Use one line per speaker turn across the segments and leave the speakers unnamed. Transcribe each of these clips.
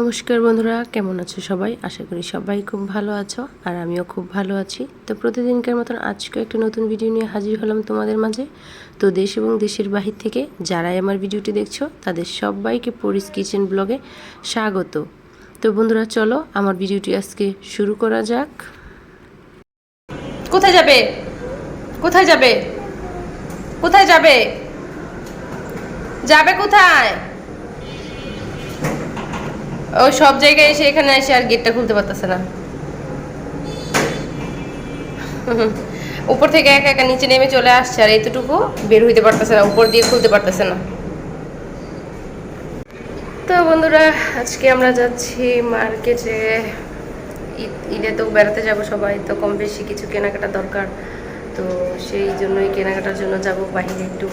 নমস্কার বন্ধুরা, কেমন আছো সবাই? আশা করি সবাই খুব ভালো আছো আর আমিও খুব ভালো আছি। তো প্রতিদিনকার মতন আজকে একটা নতুন ভিডিও নিয়ে হাজির হলাম তোমাদের মাঝে। তো দেশ এবং দেশের বাহির থেকে যারাই আমার ভিডিওটি দেখছো তাদের সবাইকে পরিস কিচেন ব্লগে স্বাগত। তো বন্ধুরা চলো আমার ভিডিওটি আজকে শুরু করা যাক। কোথায় যাবে? কোথায় যাবে? কোথায় যাবে? যাবে কোথায়? ও সব জায়গায় এসে এখানে এসে আর গেটটা খুলতে পারতেছে না। উপর থেকে একা একা নিচে নেমে চলে আসছে আর এইটুকু বের হইতে পারতেছে না, উপর দিয়ে খুলতে পারতেছে না। তো বন্ধুরা আজকে আমরা যাচ্ছি মার্কেটে। ঈদে তো বেড়াতে যাব সবাই, তো কম বেশি কিছু কেনাকাটা দরকার। তো সেই জন্যই কেনাকাটার জন্য যাব বাহিরে একটু।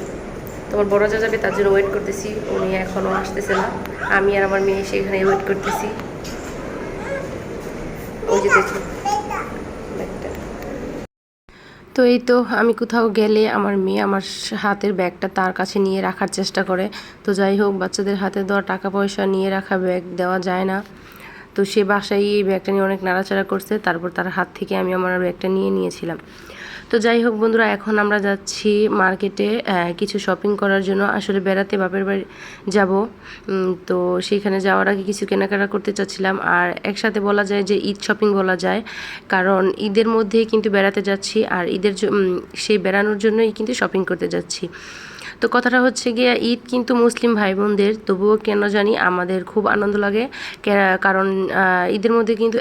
তোমার বড় যা যাবে তার জন্য ওয়েট করতেছি, উনি এখনও আসতেছে না। আমি আর আমার মেয়ে সেখানে ওয়েট করতেছি। ওই যে দেখো। তো এই তো আমি কোথাও গেলে আমার মেয়ে আমার হাতের ব্যাগটা তার কাছে নিয়ে রাখার চেষ্টা করে। তো যাই হোক, বাচ্চাদের হাতে দেওয়া টাকা পয়সা নিয়ে রাখা ব্যাগ দেওয়া যায় না। তো সে বাসায় এই ব্যাগটা নিয়ে অনেক নাড়াচাড়া করছে, তারপর তার হাত থেকে আমি আমার ব্যাগটা নিয়েছিলাম। তো যাই হোক বন্ধুরা, এখন আমরা যাচ্ছি মার্কেটে কিছু শপিং করার জন্য। আসলে বেড়াতে বাপের বাড়ি যাব, তো সেইখানে যাওয়ার আগে কিছু কেনাকাটা করতে চাচ্ছিলাম। আর একসাথে বলা যায় যে ঈদ শপিং বলা যায়, কারণ ঈদের মধ্যেই কিন্তু বেড়াতে যাচ্ছি আর ঈদের সেই বেড়ানোর জন্যই কিন্তু শপিং করতে যাচ্ছি। তো কথাটা হচ্ছে গিয়ে, ঈদ কিন্তু মুসলিম ভাই বোনদের, তবুও কেন জানি আমাদের খুব আনন্দ লাগে। কারণ ঈদের মধ্যে কিন্তু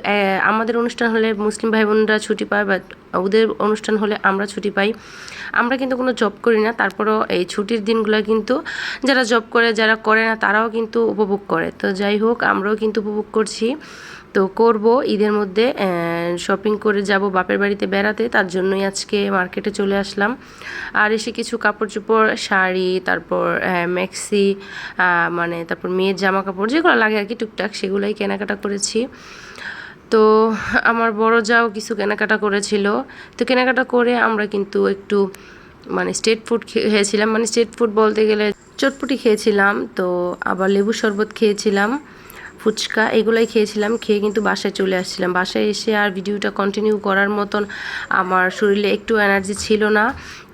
আমাদের অনুষ্ঠান হলে মুসলিম ভাই বোনরা ছুটি পায়, বাট ওদের অনুষ্ঠান হলে আমরা ছুটি পাই। আমরা কিন্তু কোনো জব করি না, তারপরেও এই ছুটির দিনগুলো কিন্তু যারা জব করে, যারা করে না তারাও কিন্তু উপভোগ করে। তো যাই হোক, আমরাও কিন্তু উপভোগ করছি। তো করব ঈদের মধ্যে শপিং করে যাব বাপের বাড়িতে বেড়াতে, তার জন্যই আজকে মার্কেটে চলে আসলাম। আর এসে কিছু কাপড় চোপড়, শাড়ি, তারপর ম্যাক্সি, তারপর মেয়ের জামা কাপড় যেগুলো লাগে আর কি টুকটাক, সেগুলোই কেনাকাটা করেছি। তো আমার বড় যাও কিছু কেনাকাটা করেছিল। তো কেনাকাটা করে আমরা কিন্তু একটু স্ট্রিট ফুড খেয়েছিলাম। স্ট্রিট ফুড বলতে গেলে চটপটি খেয়েছিলাম, তো আবার লেবু শরবত খেয়েছিলাম, ফুচকা, এগুলাই খেয়েছিলাম। খেয়ে কিন্তু বাসায় চলে আসছিলাম। বাসায় এসে আর ভিডিওটা কন্টিনিউ করার মতন আমার শরীরে একটু এনার্জি ছিল না,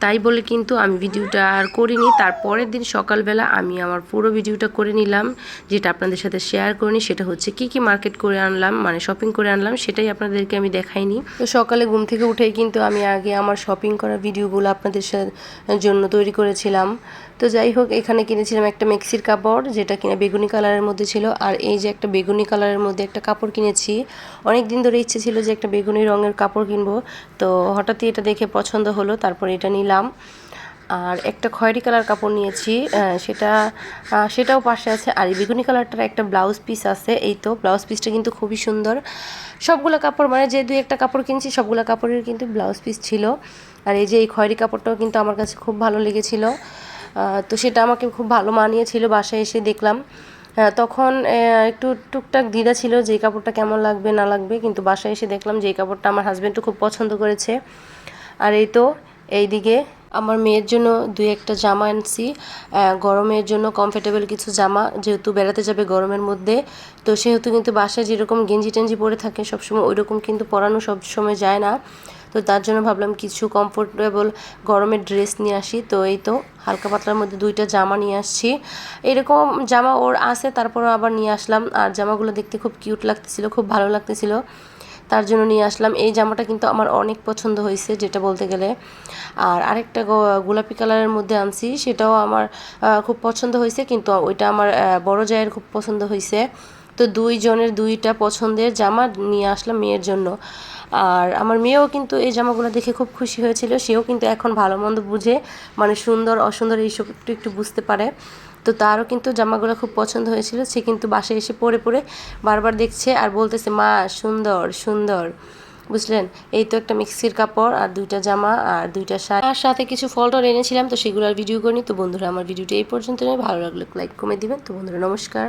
তাই বলে কিন্তু আমি ভিডিওটা আর করিনি। তারপরের দিন সকালবেলা আমি আমার পুরো ভিডিওটা করে নিলাম, যেটা আপনাদের সাথে শেয়ার করিনি। সেটা হচ্ছে কি মার্কেট করে আনলাম, শপিং করে আনলাম, সেটাই আপনাদেরকে আমি দেখাইনি। তো সকালে ঘুম থেকে উঠেই কিন্তু আমি আগে আমার শপিং করা ভিডিওগুলো আপনাদের জন্য তৈরি করেছিলাম। তো যাই হোক, এখানে কিনেছিলাম একটা মেক্সির কাপড়, যেটা কিনা বেগুনি কালারের মধ্যে ছিল। আর এই যে একটা বেগুনি কালারের মধ্যে একটা কাপড় কিনেছি। অনেক দিন ধরে ইচ্ছে ছিল যে একটা বেগুনি রঙের কাপড় কিনবো, তো হঠাৎই এটা দেখে পছন্দ হলো, তারপর এটা নিলাম। আর একটা খয়েরি কালার কাপড় নিয়েছি, সেটাও পাশে আছে। আর এই বেগুনি কালারটার একটা ব্লাউজ পিস আছে। এই তো ব্লাউজ পিসটা কিন্তু খুবই সুন্দর। সবগুলো কাপড় যে দুই একটা কাপড় কিনছি, সবগুলো কাপড়ের কিন্তু ব্লাউজ পিস ছিল। আর এই যে এই খয়েরি কাপড়টাও কিন্তু আমার কাছে খুব ভালো লেগেছিল, তো সেটা আমাকে খুব ভালো মানিয়েছিল। বাসায় এসে দেখলাম, তখন একটু টুকটাক দ্বিধা ছিল যে এই কাপড়টা কেমন লাগবে না লাগবে, কিন্তু বাসায় এসে দেখলাম যে এই কাপড়টা আমার হাজব্যান্ডও খুব পছন্দ করেছে। আর এই তো এইদিকে আমার মেয়ের জন্য দুই একটা জামা আনছি, গরমের জন্য কমফোর্টেবল কিছু জামা, যেহেতু বেড়াতে যাবে গরমের মধ্যে। তো সেহেতু কিন্তু বাসায় যেরকম গেঞ্জি টেঞ্জি পরে থাকে সবসময়, ওই রকম কিন্তু পরানো সবসময় যায় না। তো তার জন্য ভাবলাম কিছু কমফোর্টেবল গরমের ড্রেস নিয়ে আসি। তো এই তো হালকা পাতলার মধ্যে দুইটা জামা নিয়ে আসছি। এরকম জামা ওর আছে, তারপরও আবার নিয়ে আসলাম। আর জামাগুলো দেখতে খুব কিউট লাগতেছিল, খুব ভালো লাগতেছিল, তার জন্য নিয়ে আসলাম। এই জামাটা কিন্তু আমার অনেক পছন্দ হয়েছে, যেটা বলতে গেলে। আর আরেকটা গোলাপি কালারের মধ্যে আনছি, সেটাও আমার খুব পছন্দ হয়েছে, কিন্তু ওইটা আমার বড় জায়ের খুব পছন্দ হয়েছে। তো দুইজনের দুইটা পছন্দের জামা নিয়ে আসলাম মেয়ের জন্য। আর আমার মেয়েও কিন্তু এই জামাগুলো দেখে খুব খুশি হয়েছিল। সেও কিন্তু এখন ভালো মন্দ বুঝে, সুন্দর অসুন্দর এইসব একটু একটু বুঝতে পারে। তো তারও কিন্তু জামাগুলো খুব পছন্দ হয়েছিল। সে কিন্তু বাসায় এসে পরে বারবার দেখছে আর বলতেছে, মা সুন্দর সুন্দর, বুঝলেন। এই তো একটা মিক্সির কাপড় আর দুইটা জামা আর দুইটা শাড়ি, আর সাথে কিছু ফল টল এনেছিলাম। তো সেগুলোর ভিডিও করিনি। তো বন্ধুরা, আমার ভিডিওটি এই পর্যন্ত, ভালো লাগলে লাইক কমে দিবেন। তো বন্ধুরা নমস্কার।